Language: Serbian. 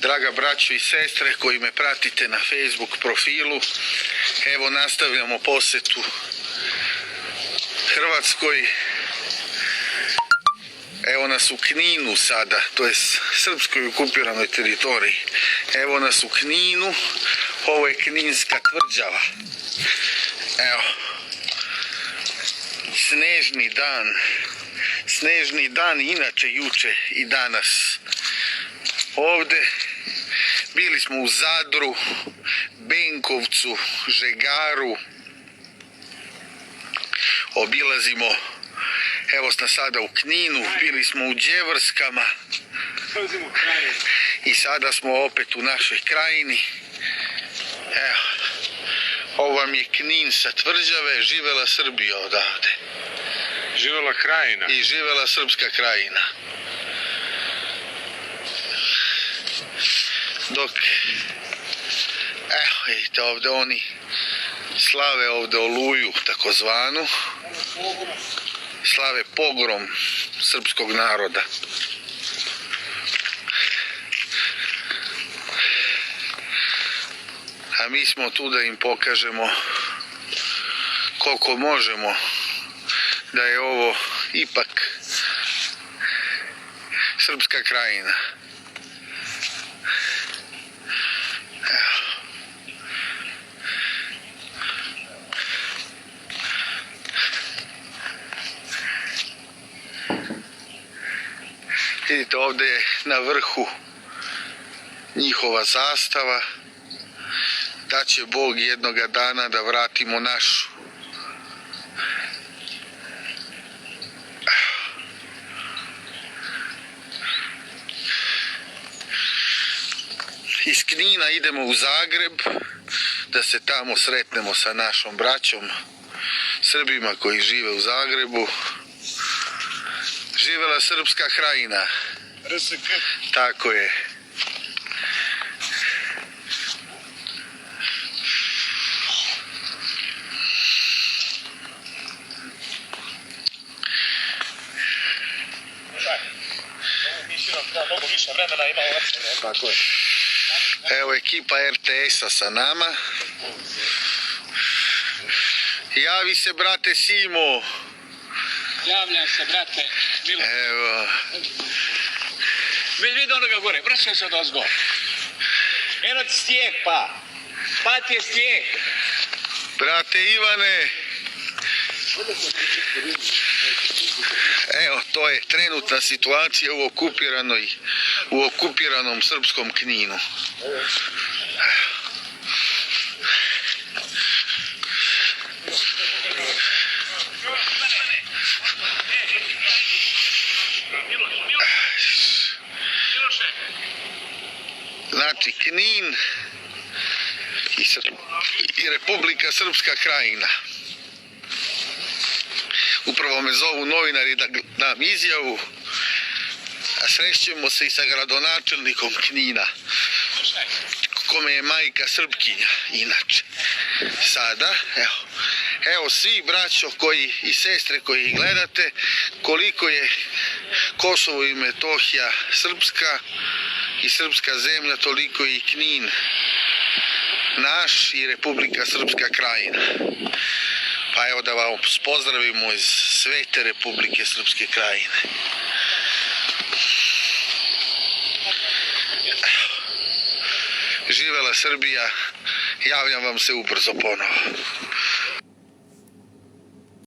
Draga braćo i sestre koji me pratite na Facebook profilu, evo nastavljamo posetu Hrvatskoj. Evo nas u Kninu sada, to je srpskoj okupiranoj teritoriji. Evo nas u Kninu, ovo je Kninska tvrđava. Evo, snežni dan inače juče i danas. Ovde bili smo u Zadru, Benkovcu, Žegaru, obilazimo, evo smo sada u Kninu, bili smo u Đevrskama i sada smo opet u našoj krajini. Evo, ovo vam je Knin sa tvrđave, živela Srbija odavde. Živela krajina. I živela srpska krajina. Dok, evo vidite ovdje oni slave ovdje Oluju takozvanu, slave pogrom srpskog naroda. A mi smo tu da im pokažemo koliko možemo da je ovo ipak srpska krajina. Vidite, ovdje je na vrhu njihova zastava, da će Bog jednoga dana da vratimo našu. Iz Knina idemo u Zagreb, da se tamo sretnemo sa našom braćom, Srbima koji žive u Zagrebu. Živela srpska krajina. RSK. Tako je. Tako je. Evo ekipa RTS-a sa nama. Javi se brate Simo. Javljam se, brate, Milo. Evo. Vidi onoga gore, vraćam se od ozgo. Eno ti stijeh, pa. Pa ti je stijeh. Brate Ivane. Evo, to je trenutna situacija u okupiranom srpskom Kninu. Znači, Knin i Republika Srpska krajina. Upravo me zovu novinari da dam izjavu, a srećemo se i sa gradonačelnikom Knina, kome je majka Srpkinja, inače. Sada, evo svi braćo i sestre koji gledate, koliko je Kosovo i Metohija srpska i srpska zemlja, toliko i Knin naš i Republika Srpska krajina. Pa evo da vas pozdravimo iz svete Republike Srpske krajine. Živela Srbija, javljam vam se ubrzo ponovo.